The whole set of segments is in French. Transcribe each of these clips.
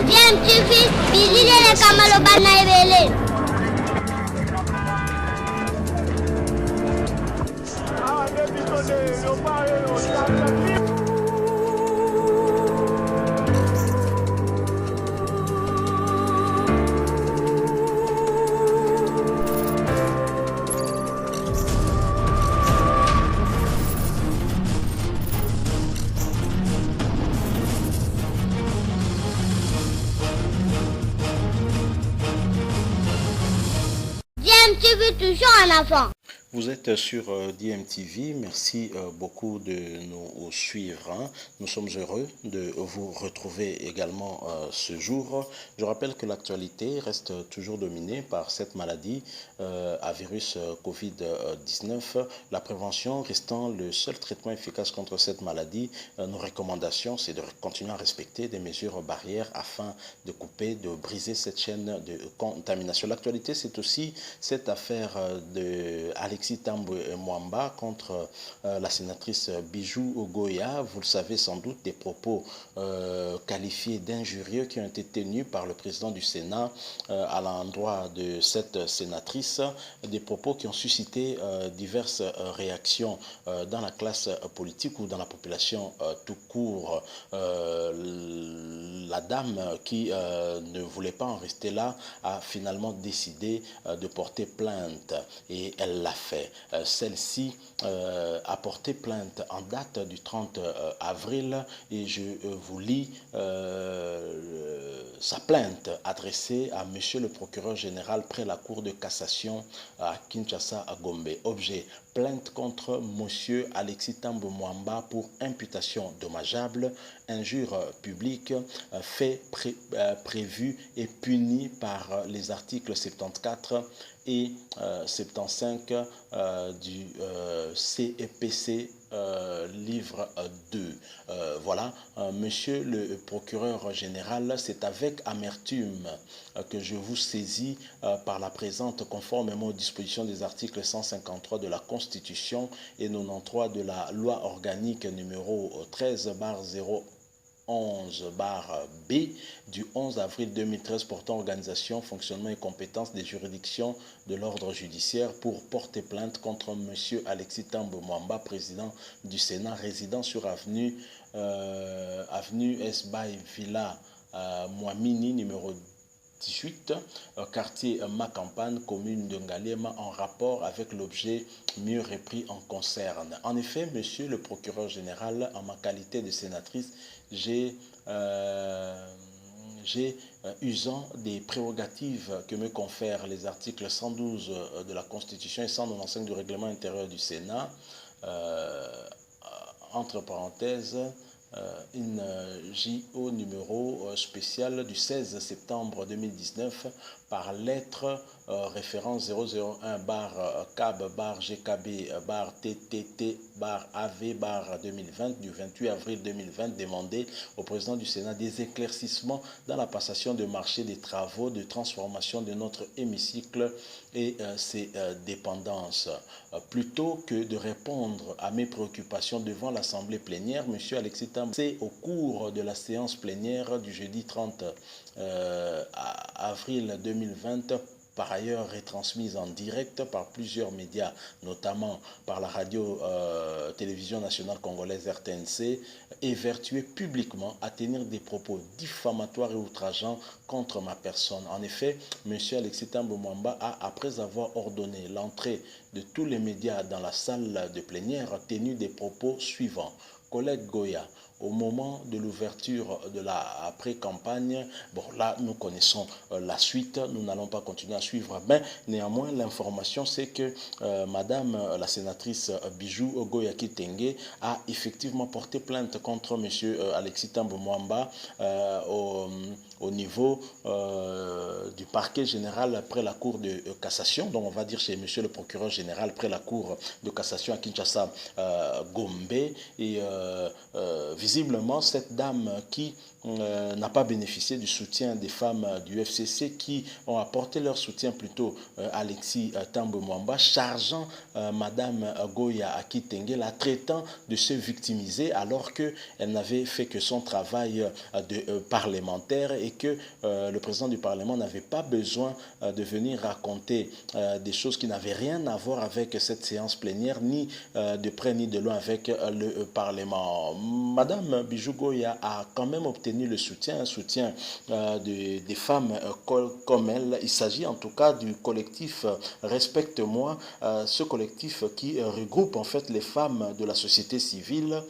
Bien, tu fais, Billy et les Kamalobana et Bien, tu fais toujours un enfant. Vous êtes sur DMTV, merci beaucoup de nous suivre. Hein. Nous sommes heureux de vous retrouver également ce jour. Je rappelle que l'actualité reste toujours dominée par cette maladie à virus Covid-19. La prévention restant le seul traitement efficace contre cette maladie, nos recommandations, c'est de continuer à respecter des mesures barrières afin de couper, de briser cette chaîne de contamination. L'actualité, c'est aussi cette affaire de Alexis Tambwe Mwamba contre la sénatrice Bijou Ogoya. Vous le savez sans doute, des propos qualifiés d'injurieux qui ont été tenus par le président du Sénat à l'endroit de cette sénatrice, des propos qui ont suscité diverses réactions dans la classe politique ou dans la population tout court. La dame qui ne voulait pas en rester là a finalement décidé de porter plainte et elle l'a fait. Celle-ci a porté plainte en date du 30 avril et je vous lis sa plainte adressée à monsieur le procureur général près la cour de cassation à Kinshasa à Gombe. Objet: plainte contre monsieur Alexis Tambwe Mwamba pour imputation dommageable, injure publique, fait prévu et puni par les articles 74 et 75 du CEPC livre 2. Voilà, monsieur le procureur général, c'est avec amertume que je vous saisis par la présente, conformément aux dispositions des articles 153 de la Constitution et 93 de la loi organique numéro 13/0 11/B du 11 avril 2013 portant organisation, fonctionnement et compétences des juridictions de l'ordre judiciaire pour porter plainte contre M. Alexis Tambwe Mwamba, président du Sénat, résident sur avenue Esbaï Villa Mwamini, numéro 18, quartier Macampagne, commune de Ngaliema, en rapport avec l'objet mieux repris en concerne. En effet, monsieur le procureur général, en ma qualité de sénatrice, usant des prérogatives que me confèrent les articles 112 de la Constitution et 195 du règlement intérieur du Sénat, entre parenthèses, une JO numéro spécial du 16 septembre 2019 par lettre référence 001-GKB-TTT-AV-2020 du 28 avril 2020 demandé au président du Sénat des éclaircissements dans la passation de marché des travaux de transformation de notre hémicycle et ses dépendances. Plutôt que de répondre à mes préoccupations devant l'Assemblée plénière, M. Alexis Tambwe, au cours de la séance plénière du jeudi 30 avril 2020, par ailleurs retransmise en direct par plusieurs médias, notamment par la radio-télévision nationale congolaise RTNC, évertué publiquement à tenir des propos diffamatoires et outrageants contre ma personne. En effet, M. Alexis Tambwe Mwamba a, après avoir ordonné l'entrée de tous les médias dans la salle de plénière, tenu des propos suivants. Collègue Goya, au moment de l'ouverture de la pré-campagne, bon là nous connaissons la suite, nous n'allons pas continuer à suivre, mais néanmoins l'information c'est que madame la sénatrice Bijou Ogoya Kitenge a effectivement porté plainte contre monsieur Alexis Tambwe Mwamba au niveau du parquet général après la cour de cassation, donc on va dire chez monsieur le procureur général après la cour de cassation à Kinshasa Gombe, et visiblement, cette dame qui n'a pas bénéficié du soutien des femmes du FCC qui ont apporté leur soutien plutôt à Alexis Thambwe Mwamba, chargeant Madame Goya Akitenge, la traitant de se victimiser alors qu'elle n'avait fait que son travail de parlementaire et que le président du Parlement n'avait pas besoin de venir raconter des choses qui n'avaient rien à voir avec cette séance plénière, ni de près ni de loin avec le Parlement. Madame Bijou Goya a quand même obtenu le soutien, un soutien des femmes comme elle. Il s'agit en tout cas du collectif Respecte-moi, ce collectif qui regroupe en fait les femmes de la société civile,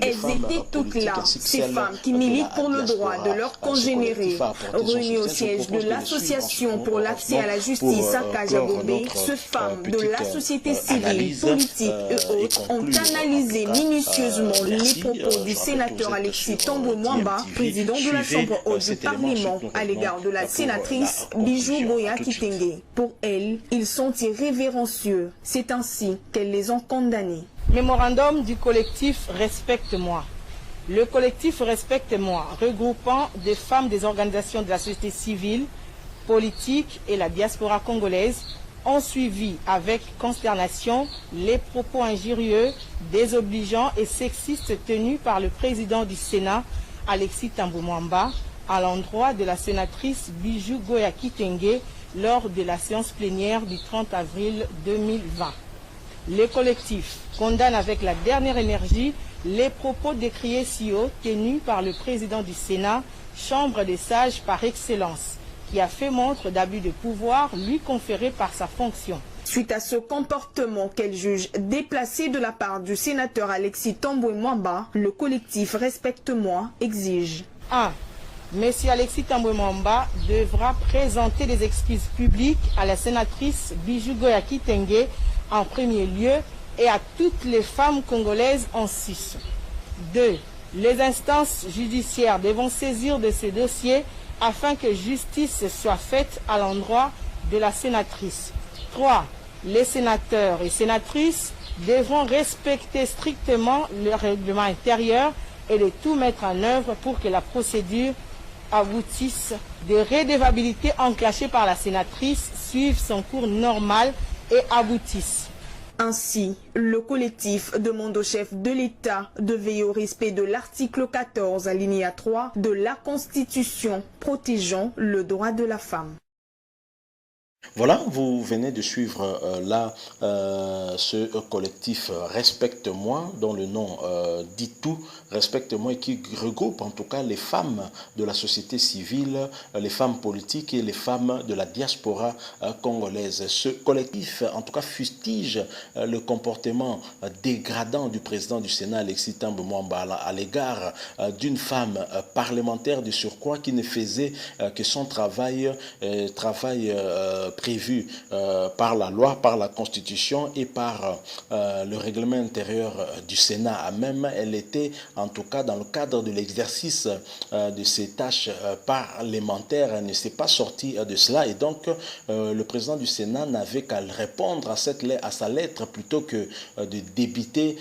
les femmes étaient toutes politiques, là, ainsi que ces celles femmes qui militent pour le droit de leurs congénérés. Réunies au siège de l'association pour l'accès à la justice à Kajabombe, ces femmes de la société civile, politique et autres ont analysé minutieusement les propos du sénateur Alexis Thambwe Mwamba, président de la Chambre haute du Parlement, à l'égard de la sénatrice Bijou Goya Akitenge. Pour elle, ils sont irrévérencieux. C'est ainsi qu'elles les ont condamnés. Mémorandum du collectif Respecte-moi. Le collectif Respecte-moi, regroupant des femmes des organisations de la société civile, politique et la diaspora congolaise, ont suivi avec consternation les propos injurieux, désobligeants et sexistes tenus par le président du Sénat, Alexis Thambwe Mwamba, à l'endroit de la sénatrice Bijou Goya Akitenge lors de la séance plénière du 30 avril 2020. Le collectif condamne avec la dernière énergie les propos décriés si haut tenus par le président du Sénat, chambre des sages par excellence, qui a fait montre d'abus de pouvoir lui conféré par sa fonction. Suite à ce comportement qu'elle juge déplacé de la part du sénateur Alexis Thambwe Mwamba, le collectif Respecte-moi exige 1. Monsieur Alexis Thambwe Mwamba devra présenter des excuses publiques à la sénatrice Bijou Goya Akitenge en premier lieu et à toutes les femmes congolaises en sus. 2. Les instances judiciaires devront saisir de ce dossier afin que justice soit faite à l'endroit de la sénatrice. 3. Les sénateurs et sénatrices devront respecter strictement le règlement intérieur et de tout mettre en œuvre pour que la procédure aboutisse. De redevabilité enclenchée par la sénatrice suive son cours normal et aboutisse. Ainsi, le collectif demande au chef de l'État de veiller au respect de l'article 14, alinéa 3 de la Constitution protégeant le droit de la femme. Voilà, vous venez de suivre ce collectif Respecte-moi, dont le nom dit tout, Respecte-moi, et qui regroupe en tout cas les femmes de la société civile, les femmes politiques et les femmes de la diaspora congolaise. Ce collectif, en tout cas, fustige le comportement dégradant du président du Sénat, Alexis Thambwe Mwamba, à l'égard d'une femme parlementaire de surcroît qui ne faisait que son travail prévu par la loi, par la Constitution et par le règlement intérieur du Sénat. Même elle était en tout cas dans le cadre de l'exercice de ses tâches parlementaires, elle ne s'est pas sortie de cela et donc le président du Sénat n'avait qu'à répondre à sa lettre plutôt que de débiter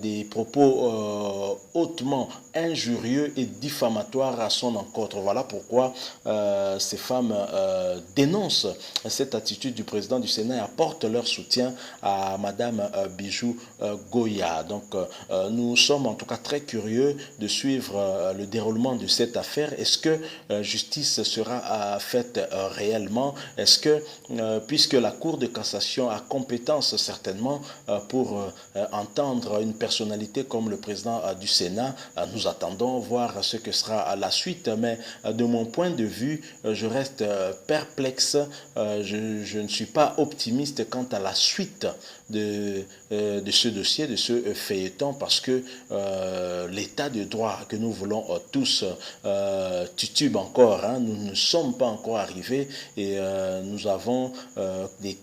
des propos hautement injurieux et diffamatoires à son encontre. Voilà pourquoi ces femmes dénoncent cette attitude du président du Sénat et apportent leur soutien à Madame Bijou Goya. Donc nous sommes en tout cas très curieux de suivre le déroulement de cette affaire. Est-ce que justice sera faite réellement? Est-ce que, puisque la Cour de cassation a compétence certainement pour entendre une personnalité comme le président du Sénat, nous attendons voir ce que sera la suite. Mais de mon point de vue, je reste perplexe. Je ne suis pas optimiste quant à la suite de ce dossier, de ce feuilleton, parce que l'état de droit que nous voulons tous titube encore. Nous ne sommes pas encore arrivés et nous avons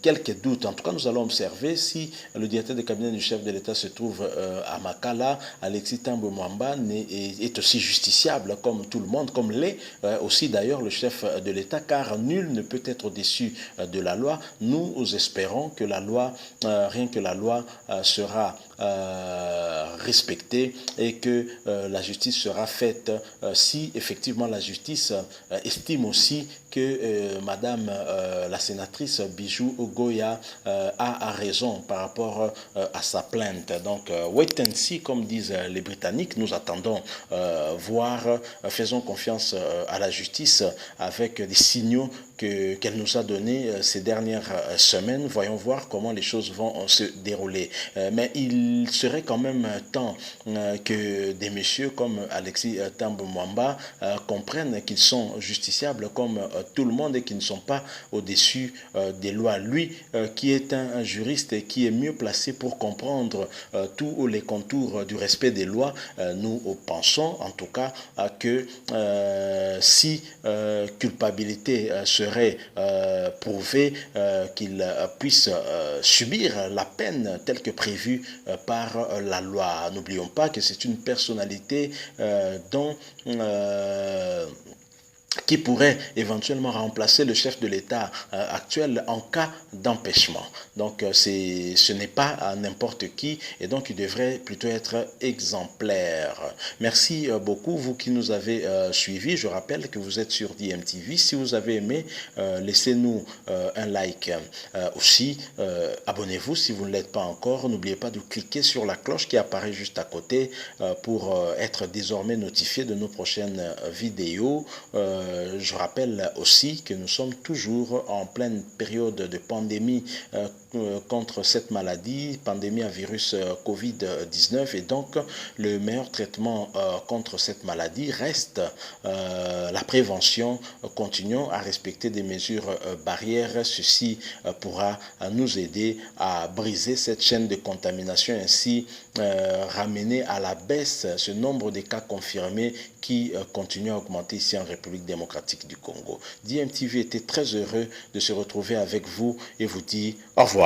quelques doutes. En tout cas, nous allons observer si le directeur de cabinet du chef de l'État se trouve à Makala. Alexis Thambwe Mwamba n'est est aussi justiciable comme tout le monde, comme l'est aussi d'ailleurs le chef de l'État, car nul ne peut être au-dessus de la loi. Nous espérons que la loi, rien que la loi sera respectée et que la justice sera faite si effectivement la justice estime aussi que Madame la sénatrice Bijou Ogoya a raison par rapport à sa plainte. Donc, wait and see, comme disent les Britanniques, nous attendons voir, faisons confiance à la justice avec des signaux qu'elle nous a donnés ces dernières semaines. Voyons voir comment les choses vont se dérouler. Mais il serait quand même temps que des messieurs comme Alexis Thambwe Mwamba comprennent qu'ils sont justiciables comme tout le monde et qu'ils ne sont pas au-dessus des lois. Lui, qui est un juriste et qui est mieux placé pour comprendre tous les contours du respect des lois, nous pensons en tout cas que si culpabilité serait prouvée, qu'il puisse subir la peine telle que prévue par la loi. N'oublions pas que c'est une personnalité dont qui pourrait éventuellement remplacer le chef de l'État actuel en cas d'empêchement. Donc ce n'est pas n'importe qui et donc il devrait plutôt être exemplaire. Merci beaucoup vous qui nous avez suivis. Je rappelle que vous êtes sur DMTV. Si vous avez aimé, laissez-nous un like. Aussi, abonnez-vous si vous ne l'êtes pas encore. N'oubliez pas de cliquer sur la cloche qui apparaît juste à côté pour être désormais notifié de nos prochaines vidéos. Je rappelle aussi que nous sommes toujours en pleine période de pandémie contre cette maladie, pandémie à virus Covid-19, et donc le meilleur traitement contre cette maladie reste la prévention. Continuons à respecter des mesures barrières. Ceci pourra nous aider à briser cette chaîne de contamination, ainsi ramener à la baisse ce nombre de cas confirmés qui continue à augmenter ici en République démocratique du Congo. DMTV était très heureux de se retrouver avec vous et vous dit au revoir.